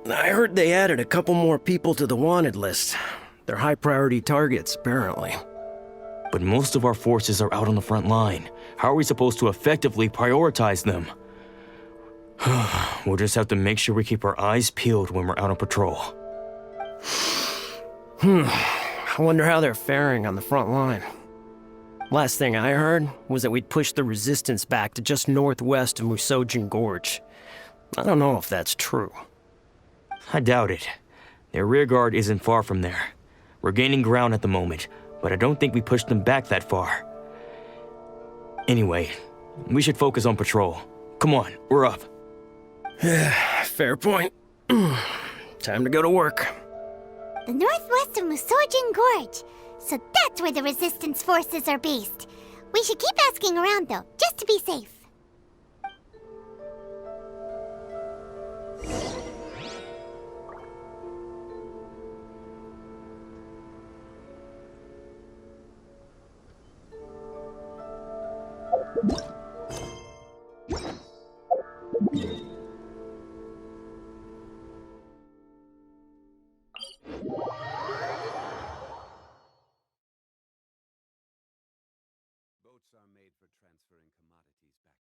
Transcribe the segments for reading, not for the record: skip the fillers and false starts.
I heard they added a couple more people to the wanted list. They're high-priority targets, apparently. But most of our forces are out on the front line. How are we supposed to effectively prioritize them? We'll just have to make sure we keep our eyes peeled when we're out on patrol. I wonder how they're faring on the front line. Last thing I heard was that we'd pushed the resistance back to just northwest of Musojin Gorge. I don't know if that's true. I doubt it. Their rearguard isn't far from there. We're gaining ground at the moment, but I don't think we pushed them back that far. Anyway, we should focus on patrol. Come on, we're up. Fair point. Time to go to work. The northwest of Musojin Gorge. So that's where the resistance forces are based. We should keep asking around though, just to be safe. Boats are made for transferring commodities back.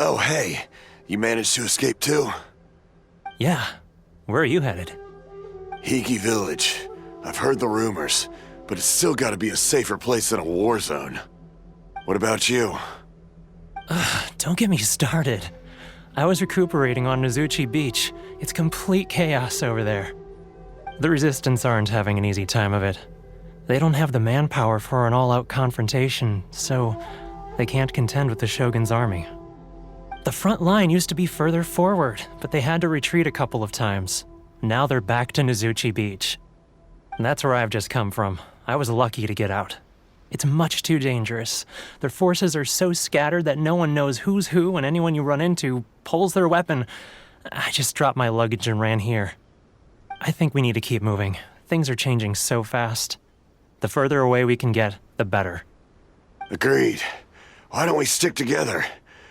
Oh, hey. You managed to escape too? Yeah. Where are you headed? Hiki Village. I've heard the rumors, but it's still gotta be a safer place than a war zone. What about you? Don't get me started. I was recuperating on Nozuchi Beach. It's complete chaos over there. The Resistance aren't having an easy time of it. They don't have the manpower for an all-out confrontation, so they can't contend with the Shogun's army. The front line used to be further forward, but they had to retreat a couple of times. Now they're back to Nozuchi Beach. And that's where I've just come from. I was lucky to get out. It's much too dangerous. Their forces are so scattered that no one knows who's who, and anyone you run into pulls their weapon. I just dropped my luggage and ran here. I think we need to keep moving. Things are changing so fast. The further away we can get, the better. Agreed. Why don't we stick together?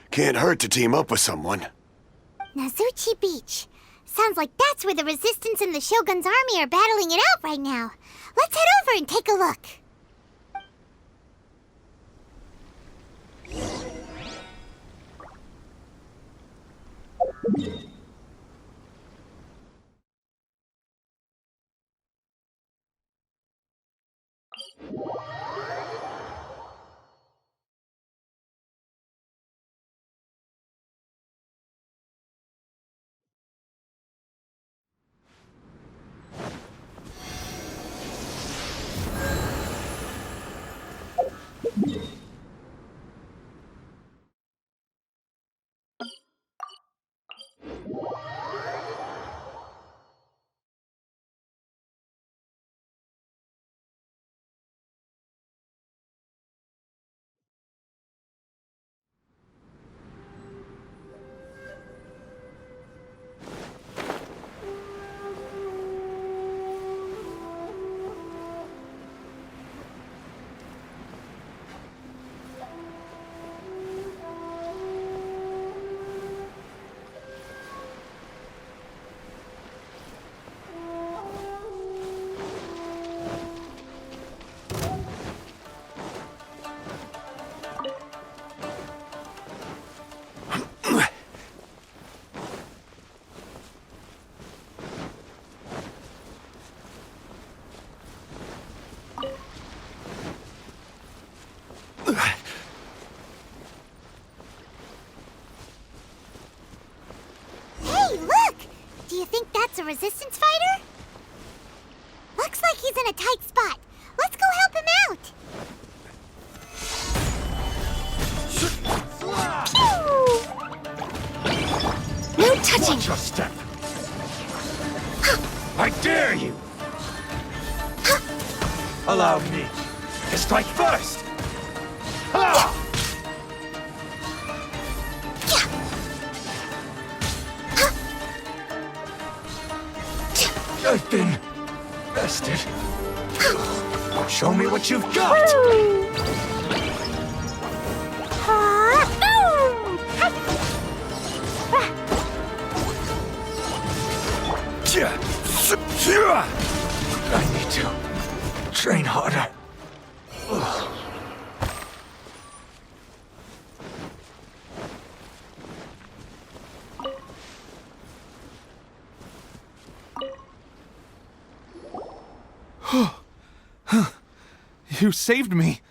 Can't hurt to team up with someone. Nozuchi Beach. Sounds like that's where the Resistance and the Shogun's army are battling it out right now. Let's head over and take a look. Hey, look! Do you think that's a Resistance fighter? Looks like he's in a tight spot. Let's go help him out! Pew! No touching! Watch your step! I dare you! Allow me to strike first! Ha! I've been bested. Show me what you've got! I need to train harder. You saved me.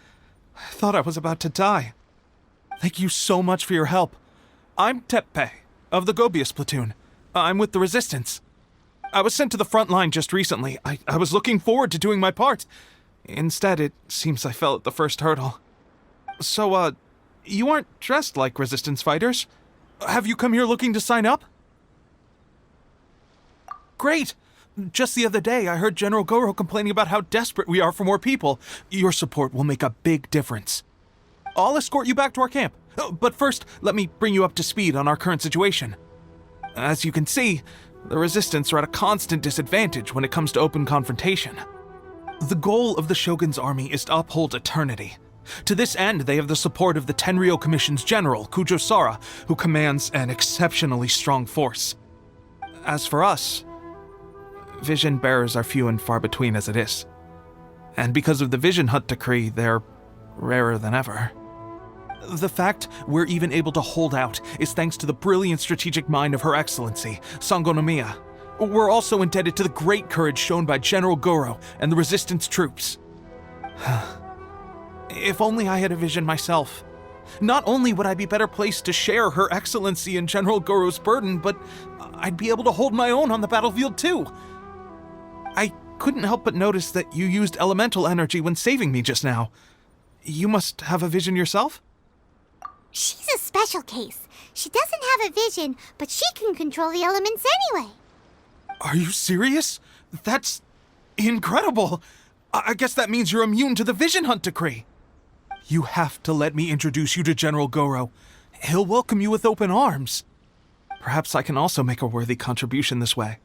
I thought I was about to die. Thank you so much for your help. I'm Tepe, of the Gobius platoon. I'm with the Resistance. I was sent to the front line just recently. I was looking forward to doing my part. Instead, it seems I fell at the first hurdle. So, you aren't dressed like Resistance fighters? Have you come here looking to sign up? Great! Just the other day, I heard General Goro complaining about how desperate we are for more people. Your support will make a big difference. I'll escort you back to our camp. But first, let me bring you up to speed on our current situation. As you can see, the Resistance are at a constant disadvantage when it comes to open confrontation. The goal of the Shogun's army is to uphold eternity. To this end, they have the support of the Tenryou Commission's general, Kujo Sara, who commands an exceptionally strong force. As for us, vision bearers are few and far between as it is. And because of the Vision Hunt decree, they're rarer than ever. The fact we're even able to hold out is thanks to the brilliant strategic mind of Her Excellency, Sango no Miya. We're also indebted to the great courage shown by General Goro and the Resistance troops. If only I had a vision myself. Not only would I be better placed to share Her Excellency and General Goro's burden, but I'd be able to hold my own on the battlefield too. I couldn't help but notice that you used elemental energy when saving me just now. You must have a vision yourself? She's a special case. She doesn't have a vision, but she can control the elements anyway. Are you serious? That's incredible. I guess that means you're immune to the Vision Hunt decree. You have to let me introduce you to General Goro. He'll welcome you with open arms. Perhaps I can also make a worthy contribution this way.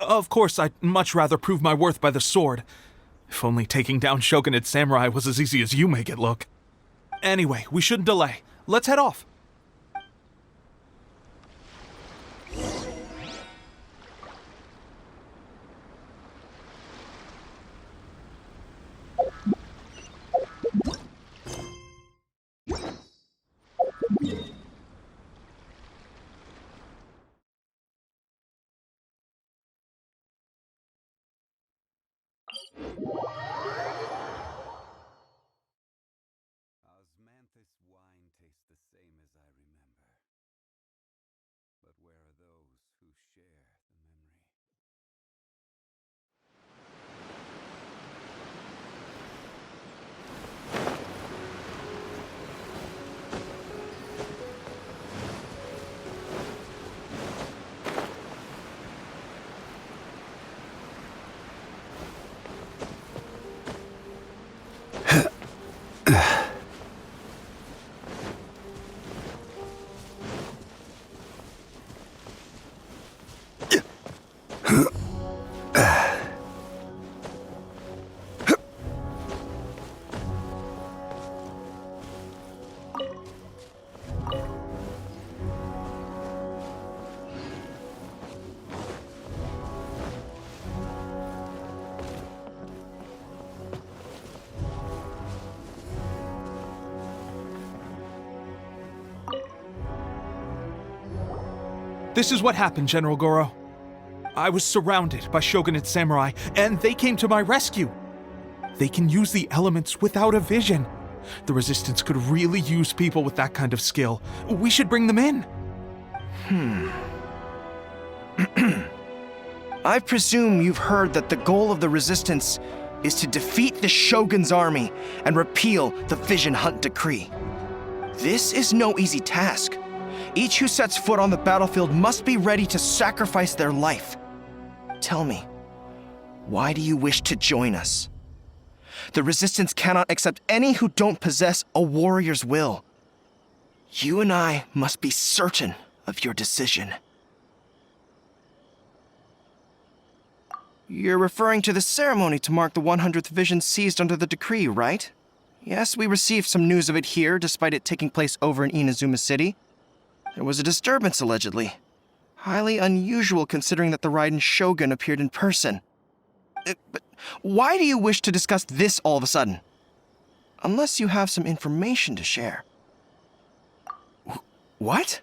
Of course, I'd much rather prove my worth by the sword. If only taking down Shogunate samurai was as easy as you make it look. Anyway, we shouldn't delay. Let's head off. Osmanthus wine tastes the same as I remember. But where are those who share the memory? This is what happened, General Goro. I was surrounded by Shogunate samurai, and they came to my rescue. They can use the elements without a vision. The Resistance could really use people with that kind of skill. We should bring them in. I presume you've heard that the goal of the Resistance is to defeat the Shogun's army and repeal the Vision Hunt decree. This is no easy task. Each who sets foot on the battlefield must be ready to sacrifice their life. Tell me, why do you wish to join us? The Resistance cannot accept any who don't possess a warrior's will. You and I must be certain of your decision. You're referring to the ceremony to mark the 100th vision seized under the decree, right? Yes, we received some news of it here, despite it taking place over in Inazuma City. There was a disturbance, allegedly. Highly unusual considering that the Raiden Shogun appeared in person. But why do you wish to discuss this all of a sudden? Unless you have some information to share. What?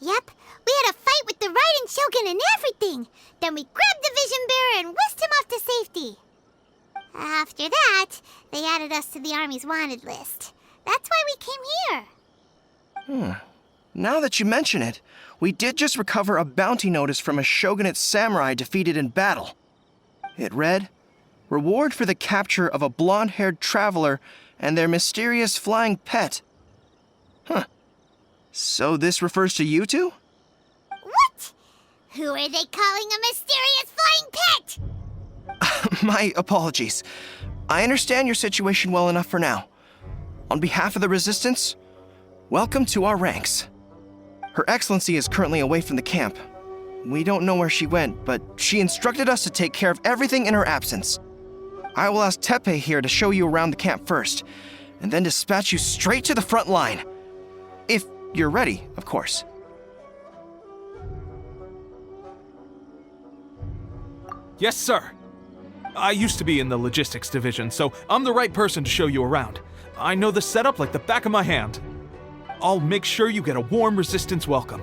Yep, we had a fight with the Raiden Shogun and everything. Then we grabbed the Vision Bearer and whisked him off to safety. After that, they added us to the Army's wanted list. That's why we came here. Now that you mention it, we did just recover a bounty notice from a shogunate samurai defeated in battle. It read, "Reward for the capture of a blonde-haired traveler and their mysterious flying pet." So this refers to you two? What? Who are they calling a mysterious flying pet? My apologies. I understand your situation well enough for now. On behalf of the Resistance, welcome to our ranks. Her Excellency is currently away from the camp. We don't know where she went, but she instructed us to take care of everything in her absence. I will ask Teppei here to show you around the camp first, and then dispatch you straight to the front line. If you're ready, of course. Yes, sir. I used to be in the logistics division, so I'm the right person to show you around. I know the setup like the back of my hand. I'll make sure you get a warm Resistance welcome.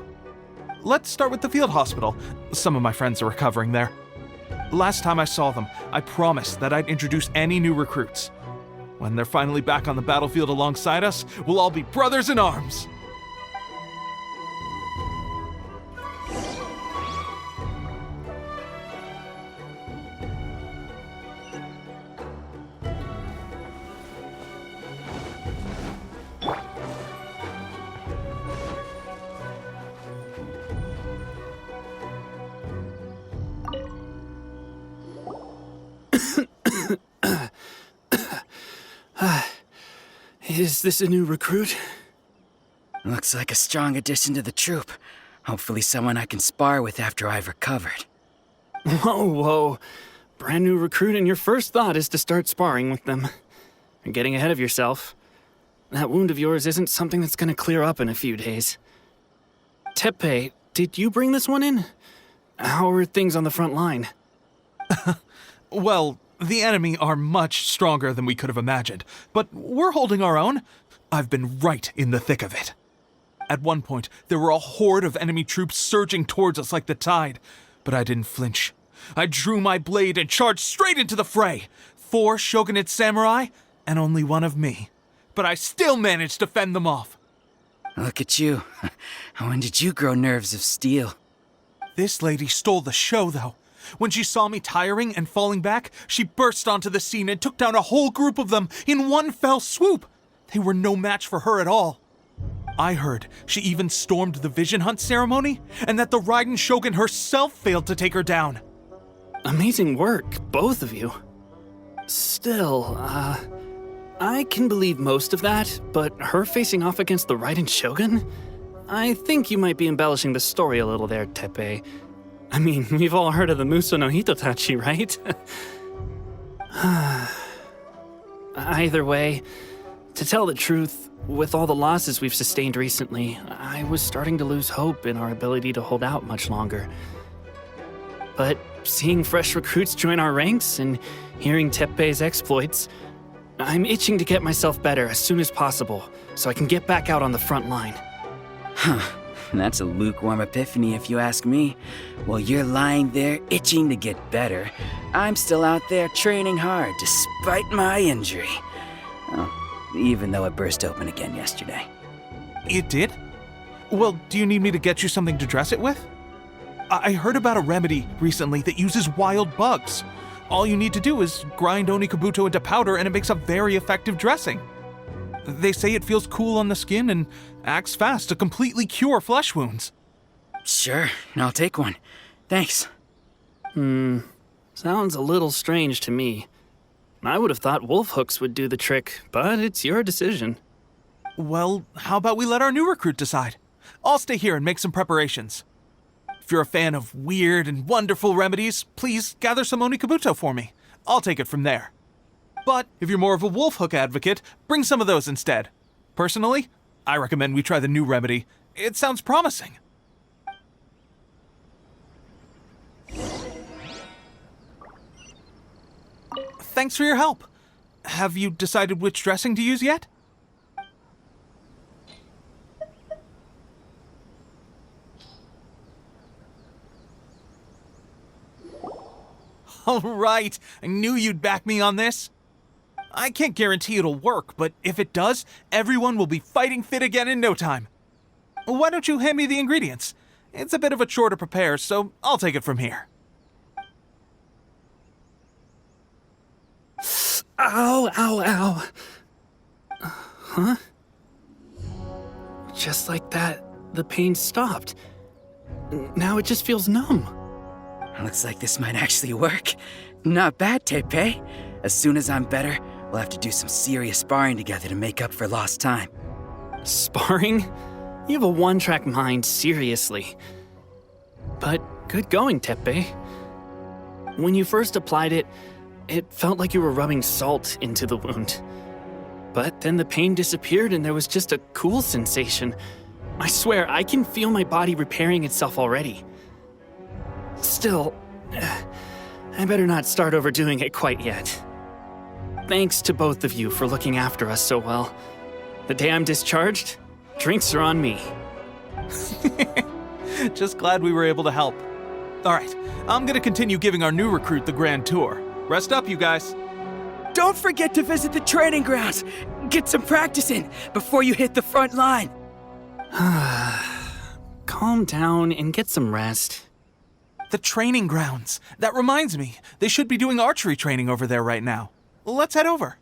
Let's start with the field hospital. Some of my friends are recovering there. Last time I saw them, I promised that I'd introduce any new recruits. When they're finally back on the battlefield alongside us, we'll all be brothers in arms. Is this a new recruit? Looks like a strong addition to the troop. Hopefully someone I can spar with after I've recovered. Whoa. Brand new recruit and your first thought is to start sparring with them. You're getting ahead of yourself. That wound of yours isn't something that's gonna clear up in a few days. Teppei, did you bring this one in? How are things on the front line? Well, the enemy are much stronger than we could have imagined, but we're holding our own. I've been right in the thick of it. At one point, there were a horde of enemy troops surging towards us like the tide, but I didn't flinch. I drew my blade and charged straight into the fray. 4 shogunate samurai, and only one of me. But I still managed to fend them off. Look at you. When did you grow nerves of steel? This lady stole the show, though. When she saw me tiring and falling back, she burst onto the scene and took down a whole group of them in one fell swoop. They were no match for her at all. I heard she even stormed the Vision Hunt ceremony, and that the Raiden Shogun herself failed to take her down. Amazing work, both of you. Still, I can believe most of that, but her facing off against the Raiden Shogun? I think you might be embellishing the story a little there, Teppei. I mean, we've all heard of the Muso no Hitotachi, right? Either way, to tell the truth, with all the losses we've sustained recently, I was starting to lose hope in our ability to hold out much longer. But seeing fresh recruits join our ranks and hearing Teppei's exploits, I'm itching to get myself better as soon as possible so I can get back out on the front line. That's a lukewarm epiphany if you ask me. While you're lying there itching to get better, I'm still out there training hard despite my injury. Oh, even though it burst open again yesterday. It did? Well, do you need me to get you something to dress it with? I heard about a remedy recently that uses wild bugs. All you need to do is grind Onikabuto into powder and it makes a very effective dressing. They say it feels cool on the skin and acts fast to completely cure flesh wounds. Sure, I'll take one. Thanks. Sounds a little strange to me. I would have thought wolf hooks would do the trick, but it's your decision. Well, how about we let our new recruit decide? I'll stay here and make some preparations. If you're a fan of weird and wonderful remedies, please gather some Onikabuto for me. I'll take it from there. But if you're more of a wolf hook advocate, bring some of those instead. Personally, I recommend we try the new remedy. It sounds promising. Thanks for your help. Have you decided which dressing to use yet? All right, I knew you'd back me on this. I can't guarantee it'll work, but if it does, everyone will be fighting fit again in no time. Why don't you hand me the ingredients? It's a bit of a chore to prepare, so I'll take it from here. Ow, ow, ow. Huh? Just like that, the pain stopped. Now it just feels numb. Looks like this might actually work. Not bad, Tepe. As soon as I'm better, we'll have to do some serious sparring together to make up for lost time. Sparring? You have a one-track mind, seriously. But good going, Tepe. When you first applied it, it felt like you were rubbing salt into the wound. But then the pain disappeared and there was just a cool sensation. I swear, I can feel my body repairing itself already. Still, I better not start overdoing it quite yet. Thanks to both of you for looking after us so well. The day I'm discharged, drinks are on me. Just glad we were able to help. All right, I'm gonna continue giving our new recruit the grand tour. Rest up, you guys. Don't forget to visit the training grounds. Get some practice in before you hit the front line. Calm down and get some rest. The training grounds. That reminds me, they should be doing archery training over there right now. Let's head over.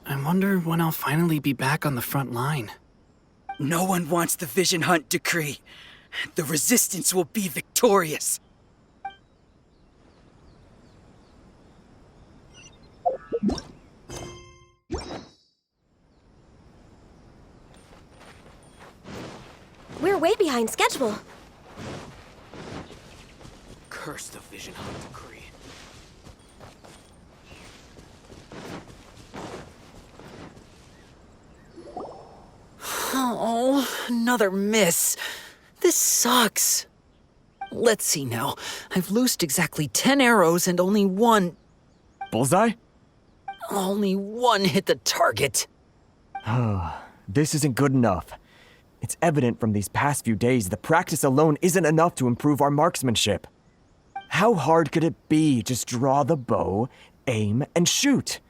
I wonder when I'll finally be back on the front line. No one wants the Vision Hunt decree. The Resistance will be victorious. We're way behind schedule. Curse the Vision Hunt decree. Oh, another miss. This sucks. Let's see now. I've loosed exactly 10 arrows and only one... Bullseye? Only one hit the target. This isn't good enough. It's evident from these past few days the practice alone isn't enough to improve our marksmanship. How hard could it be? Just draw the bow, aim, and shoot.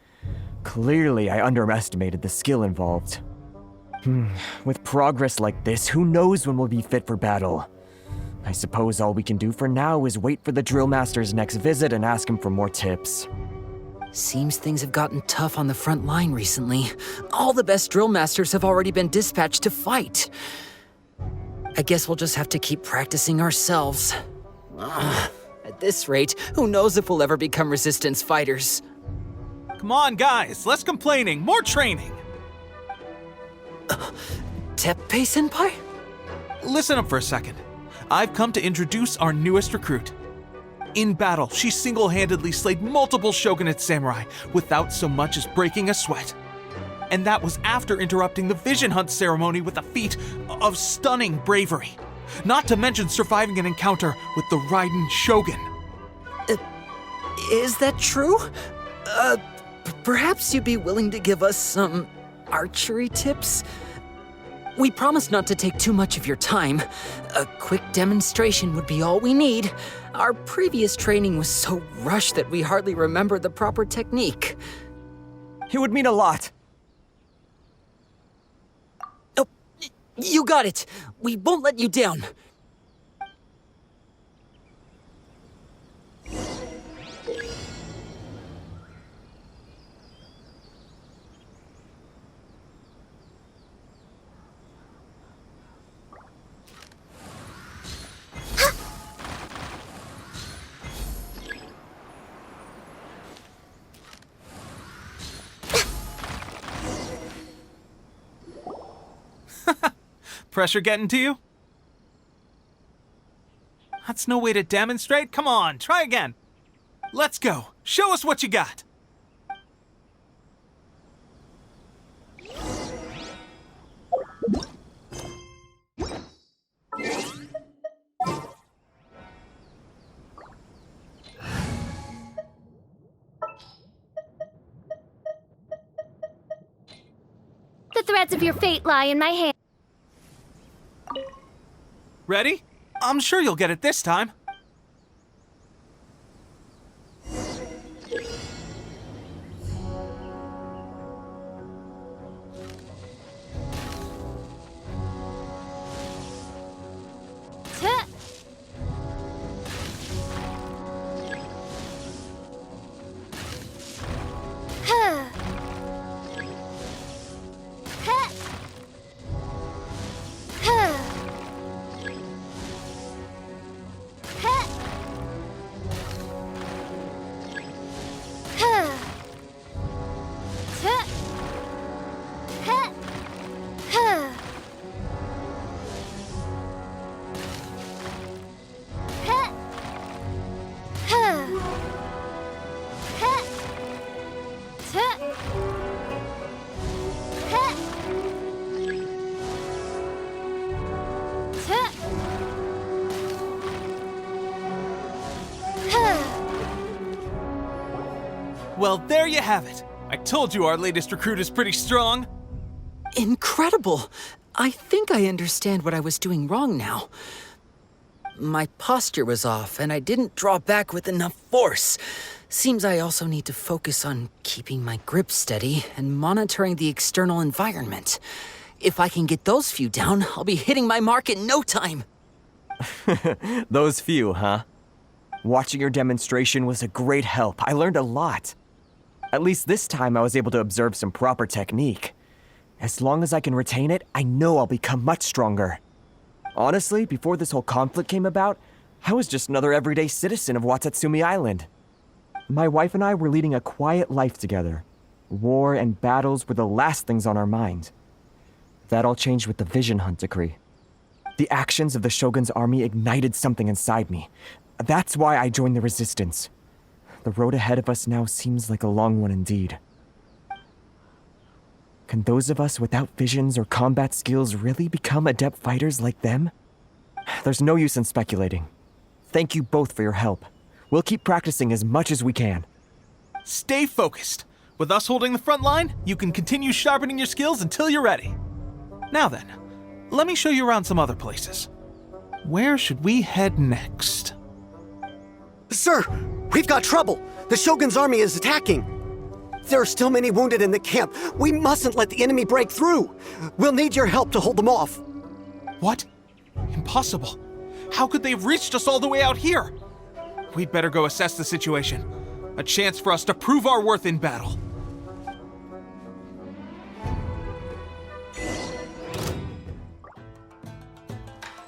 Clearly, I underestimated the skill involved. With progress like this, who knows when we'll be fit for battle? I suppose all we can do for now is wait for the drill master's next visit and ask him for more tips. Seems things have gotten tough on the front line recently. All the best drill masters have already been dispatched to fight. I guess we'll just have to keep practicing ourselves. At this rate, who knows if we'll ever become resistance fighters. Come on, guys, less complaining, more training. Teppei-senpai? Listen up for a second. I've come to introduce our newest recruit. In battle, she single-handedly slayed multiple shogunate samurai without so much as breaking a sweat. And that was after interrupting the Vision Hunt ceremony with a feat of stunning bravery. Not to mention surviving an encounter with the Raiden Shogun. Is that true? Perhaps you'd be willing to give us some archery tips? We promise not to take too much of your time. A quick demonstration would be all we need. Our previous training was so rushed that we hardly remember the proper technique. It would mean a lot. Oh, you got it. We won't let you down. pressure getting to you? That's no way to demonstrate. Come on, try again. Let's go. Show us what you got. The threads of your fate lie in my hand. Ready? I'm sure you'll get it this time. Well, there you have it. I told you our latest recruit is pretty strong. Incredible! I think I understand what I was doing wrong now. My posture was off, and I didn't draw back with enough force. Seems I also need to focus on keeping my grip steady and monitoring the external environment. If I can get those few down, I'll be hitting my mark in no time. Those few, huh? Watching your demonstration was a great help. I learned a lot. At least this time I was able to observe some proper technique. As long as I can retain it, I know I'll become much stronger. Honestly, before this whole conflict came about, I was just another everyday citizen of Watatsumi Island. My wife and I were leading a quiet life together. War and battles were the last things on our mind. That all changed with the Vision Hunt decree. The actions of the Shogun's army ignited something inside me. That's why I joined the resistance. The road ahead of us now seems like a long one indeed. Can those of us without visions or combat skills really become adept fighters like them? There's no use in speculating. Thank you both for your help. We'll keep practicing as much as we can. Stay focused. With us holding the front line, you can continue sharpening your skills until you're ready. Now then, let me show you around some other places. Where should we head next? Sir, we've got trouble. The Shogun's army is attacking. There are still many wounded in the camp. We mustn't let the enemy break through. We'll need your help to hold them off. What? Impossible. How could they have reached us all the way out here? We'd better go assess the situation. A chance for us to prove our worth in battle.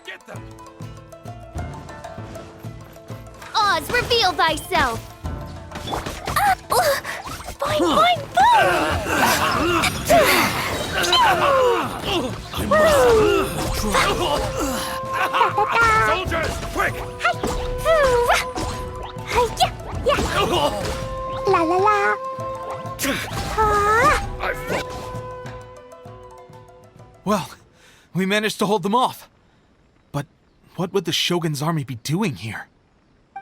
Get them! Oz, reveal thyself! Boing, boing, boing! Soldiers, quick! La la la. Well, we managed to hold them off. But what would the Shogun's army be doing here?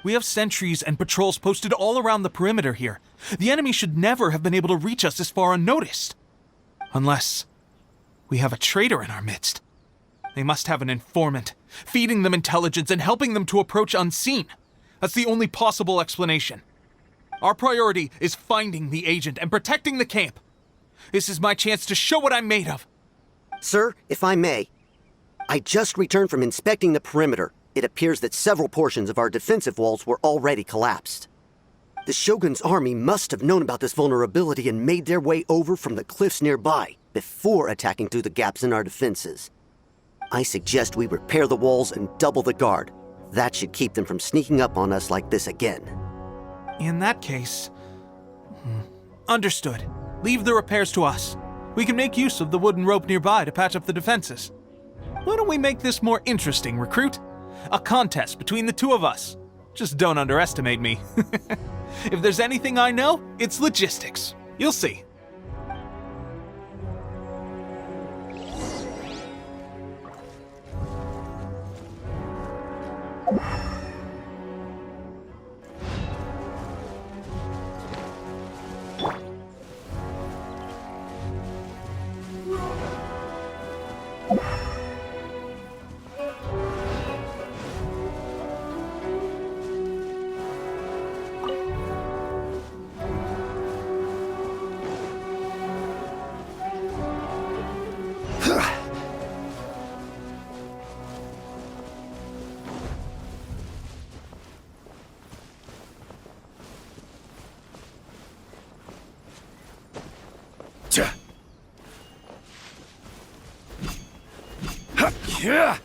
We have sentries and patrols posted all around the perimeter here. The enemy should never have been able to reach us this far unnoticed. Unless we have a traitor in our midst. They must have an informant, feeding them intelligence and helping them to approach unseen. That's the only possible explanation. Our priority is finding the agent and protecting the camp. This is my chance to show what I'm made of. Sir, if I may, I just returned from inspecting the perimeter. It appears that several portions of our defensive walls were already collapsed. The Shogun's army must have known about this vulnerability and made their way over from the cliffs nearby before attacking through the gaps in our defenses. I suggest we repair the walls and double the guard. That should keep them from sneaking up on us like this again. In that case... Understood. Leave the repairs to us. We can make use of the wooden rope nearby to patch up the defenses. Why don't we make this more interesting, recruit? A contest between the two of us. Just don't underestimate me. If there's anything I know, it's logistics. You'll see. Yeah.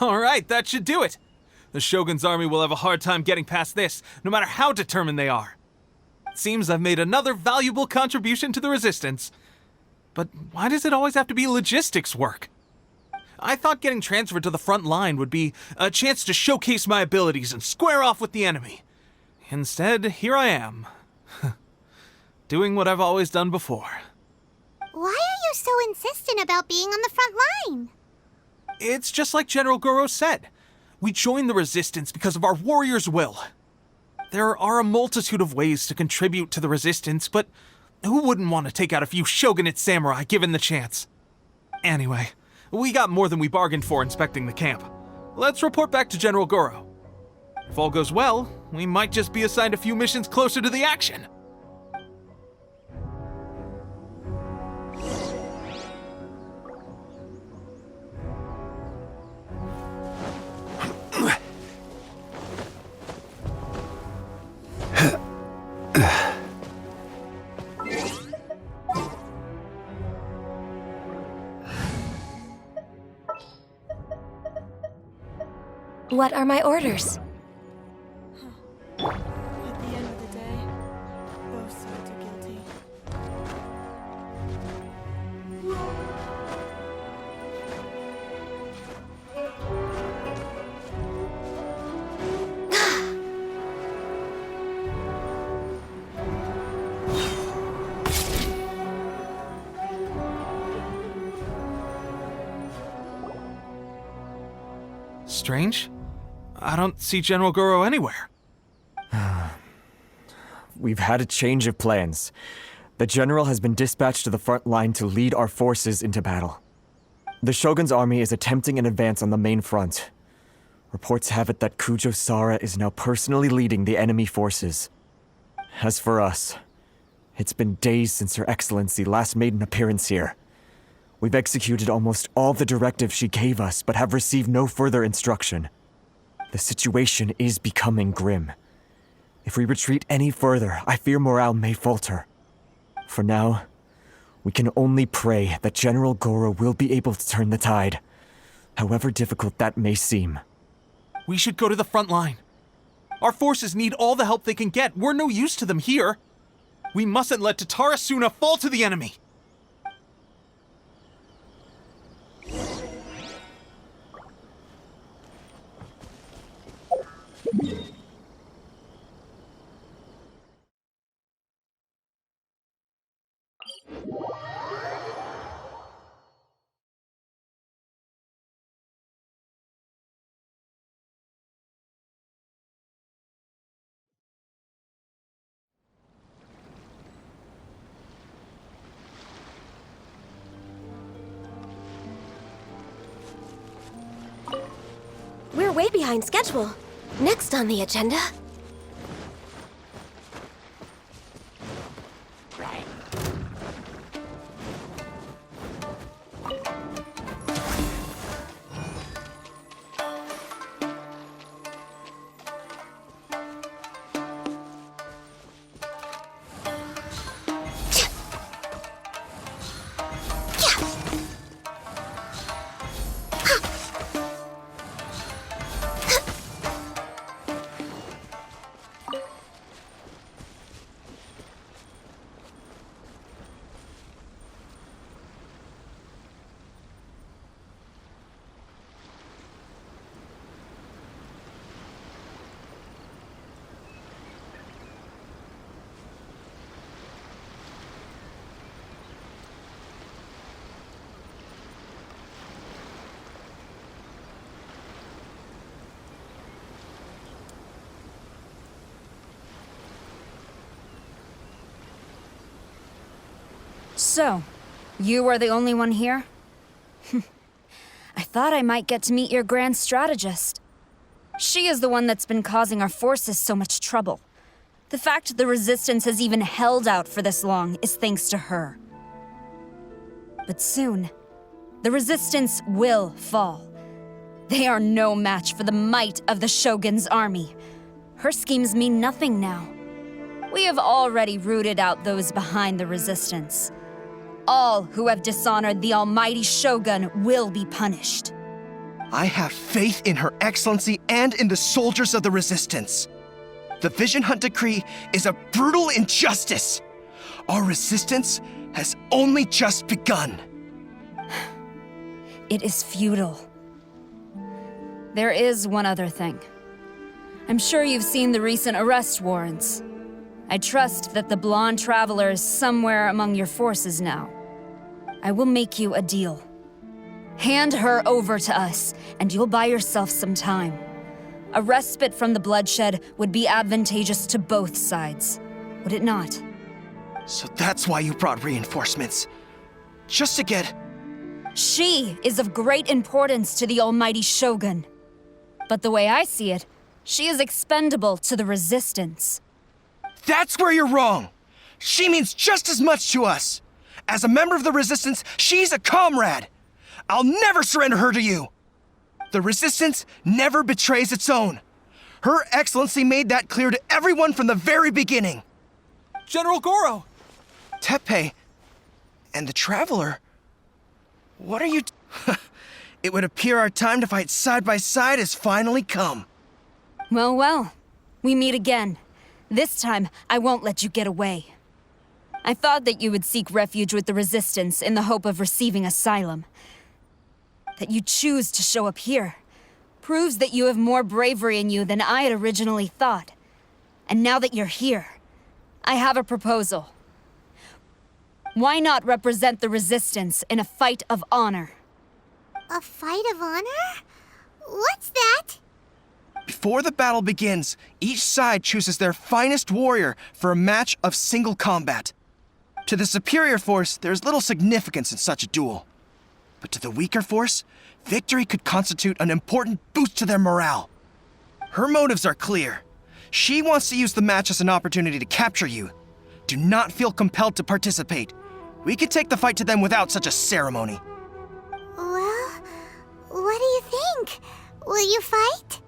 All right, that should do it. The Shogun's army will have a hard time getting past this, no matter how determined they are. It seems I've made another valuable contribution to the Resistance. But why does it always have to be logistics work? I thought getting transferred to the front line would be a chance to showcase my abilities and square off with the enemy. Instead, here I am. Doing what I've always done before. Why are you so insistent about being on the front line? It's just like General Goro said. We joined the Resistance because of our warrior's will. There are a multitude of ways to contribute to the Resistance, but who wouldn't want to take out a few shogunate samurai given the chance? Anyway, we got more than we bargained for inspecting the camp. Let's report back to General Goro. If all goes well, we might just be assigned a few missions closer to the action. What are my orders? At the end of the day, both sides are guilty. Strange. I don't see General Goro anywhere. We've had a change of plans. The general has been dispatched to the front line to lead our forces into battle. The Shogun's army is attempting an advance on the main front. Reports have it that Kujo Sara is now personally leading the enemy forces. As for us, it's been days since Her Excellency last made an appearance here. We've executed almost all the directives she gave us, but have received no further instruction. The situation is becoming grim. If we retreat any further, I fear morale may falter. For now, we can only pray that General Goro will be able to turn the tide, however difficult that may seem. We should go to the front line. Our forces need all the help they can get. We're no use to them here. We mustn't let Tatarasuna fall to the enemy. We're way behind schedule. Next on the agenda. So, you are the only one here? I thought I might get to meet your grand strategist. She is the one that's been causing our forces so much trouble. The fact the Resistance has even held out for this long is thanks to her. But soon, the Resistance will fall. They are no match for the might of the Shogun's army. Her schemes mean nothing now. We have already rooted out those behind the Resistance. All who have dishonored the almighty Shogun will be punished. I have faith in Her Excellency and in the soldiers of the Resistance. The Vision Hunt Decree is a brutal injustice. Our resistance has only just begun. It is futile. There is one other thing. I'm sure you've seen the recent arrest warrants. I trust that the blonde traveler is somewhere among your forces now. I will make you a deal. Hand her over to us, and you'll buy yourself some time. A respite from the bloodshed would be advantageous to both sides, would it not? So that's why you brought reinforcements. Just to get... She is of great importance to the almighty Shogun. But the way I see it, she is expendable to the Resistance. That's where you're wrong! She means just as much to us! As a member of the Resistance, she's a comrade! I'll never surrender her to you! The Resistance never betrays its own. Her Excellency made that clear to everyone from the very beginning. General Goro! Teppei and the Traveler? What are you... It would appear our time to fight side by side has finally come. Well, well. We meet again. This time, I won't let you get away. I thought that you would seek refuge with the Resistance in the hope of receiving asylum. That you choose to show up here proves that you have more bravery in you than I had originally thought. And now that you're here, I have a proposal. Why not represent the Resistance in a fight of honor? A fight of honor? What's that? Before the battle begins, each side chooses their finest warrior for a match of single combat. To the superior force, there's little significance in such a duel. But to the weaker force, victory could constitute an important boost to their morale. Her motives are clear. She wants to use the match as an opportunity to capture you. Do not feel compelled to participate. We could take the fight to them without such a ceremony. Well, what do you think? Will you fight?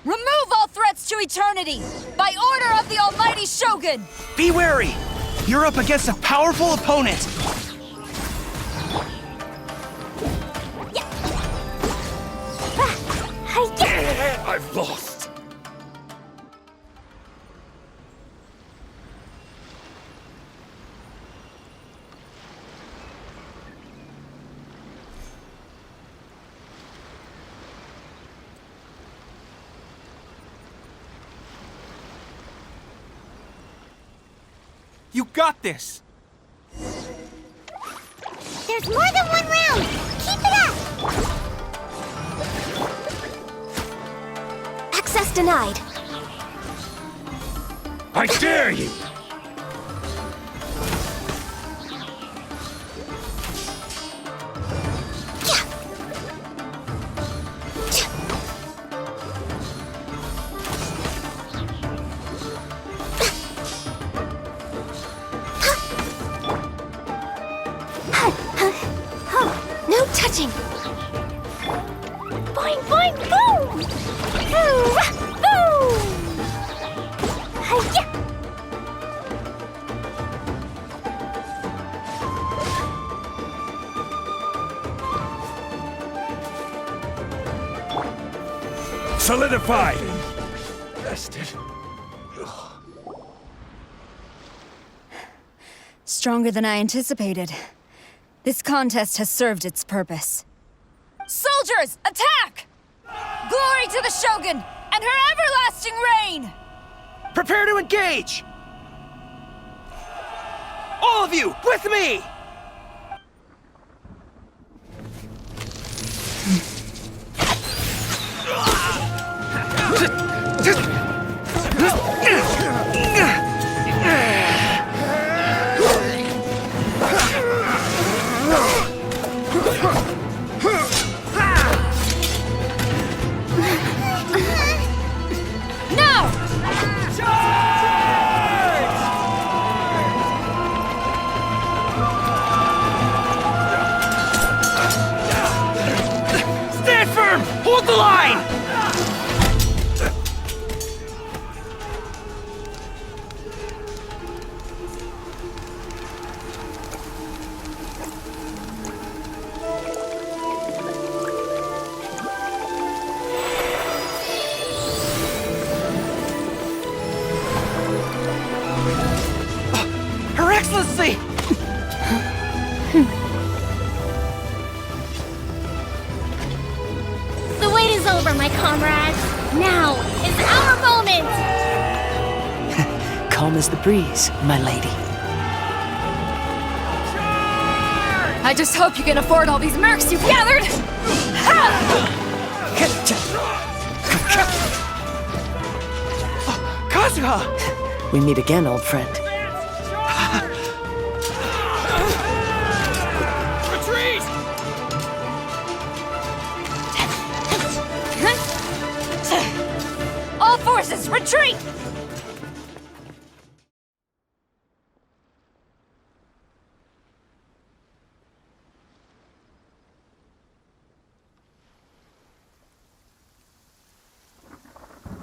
Remove all threats to eternity, by order of the almighty Shogun! Be wary! You're up against a powerful opponent! I've lost! You got this! There's more than one round! Keep it up! Access denied. I dare you! No touch catching! Boing, boing, boom! Hoo-rah, boom! Hi-ya! Solidify! Bested. Stronger than I anticipated. This contest has served its purpose. Soldiers, attack! Glory to the Shogun and her everlasting reign! Prepare to engage! All of you, with me! Hold the line! Her Excellency! The wait is over, my comrades. Now is our moment! Calm as the breeze, my lady. I just hope you can afford all these mercs you've gathered! Kazuha! We meet again, old friend. Retreat! All forces, retreat!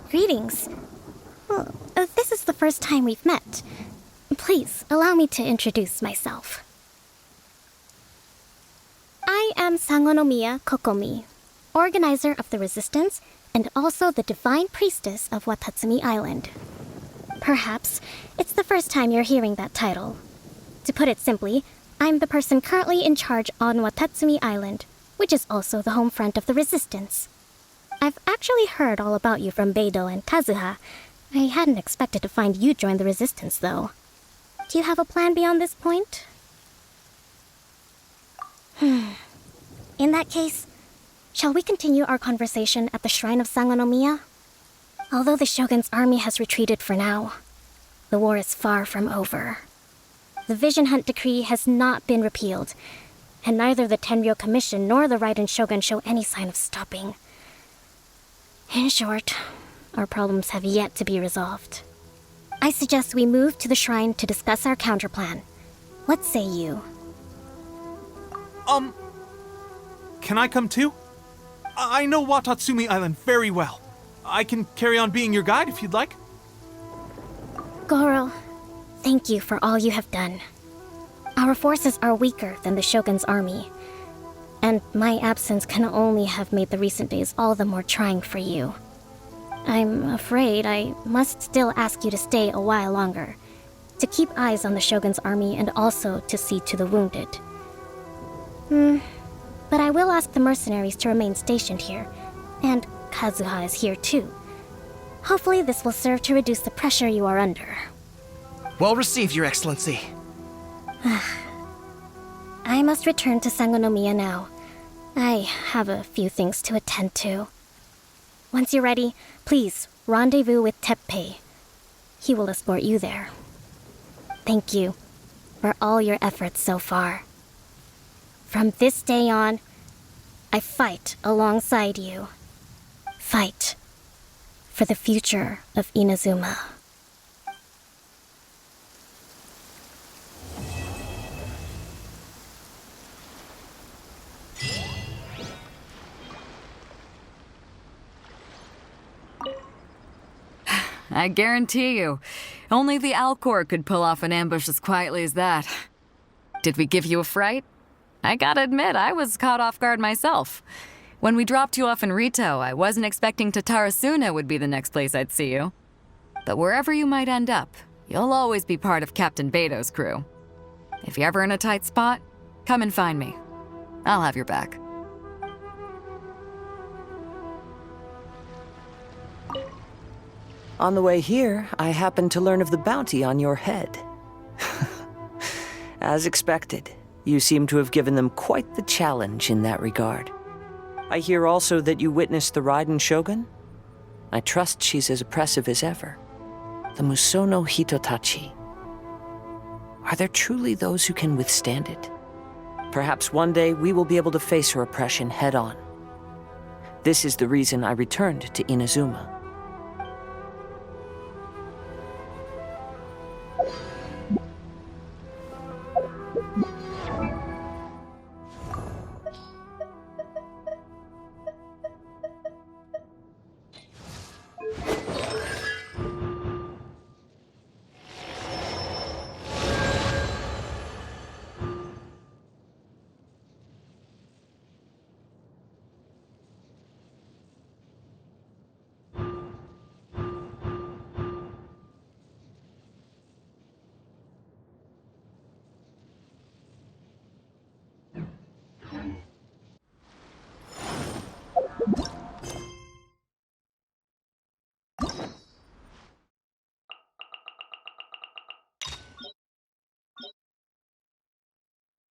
Greetings. Well, this is the first time we've met. Please, allow me to introduce myself. I am Sangonomiya Kokomi, organizer of the Resistance and also the Divine Priestess of Watatsumi Island. Perhaps it's the first time you're hearing that title. To put it simply, I'm the person currently in charge on Watatsumi Island, which is also the home front of the Resistance. I've actually heard all about you from Beidou and Kazuha. I hadn't expected to find you join the Resistance, though. Do you have a plan beyond this point? In that case, shall we continue our conversation at the Shrine of Sangonomiya? Although the Shogun's army has retreated for now, the war is far from over. The Vision Hunt Decree has not been repealed, and neither the Tenryo Commission nor the Raiden Shogun show any sign of stopping. In short, our problems have yet to be resolved. I suggest we move to the shrine to discuss our counterplan. What say you? Can I come too? I know Watatsumi Island very well. I can carry on being your guide if you'd like. Goro, thank you for all you have done. Our forces are weaker than the Shogun's army, and my absence can only have made the recent days all the more trying for you. I'm afraid I must still ask you to stay a while longer, to keep eyes on the Shogun's army and also to see to the wounded. But I will ask the mercenaries to remain stationed here, and Kazuha is here too. Hopefully this will serve to reduce the pressure you are under. Well received, Your Excellency. I must return to Sangonomiya now. I have a few things to attend to. Once you're ready, please rendezvous with Teppei. He will escort you there. Thank you for all your efforts so far. From this day on, I fight alongside you. Fight for the future of Inazuma. I guarantee you, only the Alcor could pull off an ambush as quietly as that. Did we give you a fright? I gotta admit, I was caught off guard myself. When we dropped you off in Rito, I wasn't expecting Tatarasuna would be the next place I'd see you. But wherever you might end up, you'll always be part of Captain Beto's crew. If you're ever in a tight spot, come and find me. I'll have your back. On the way here, I happened to learn of the bounty on your head. As expected, you seem to have given them quite the challenge in that regard. I hear also that you witnessed the Raiden Shogun? I trust she's as oppressive as ever. The Musono Hitotachi. Are there truly those who can withstand it? Perhaps one day we will be able to face her oppression head on. This is the reason I returned to Inazuma.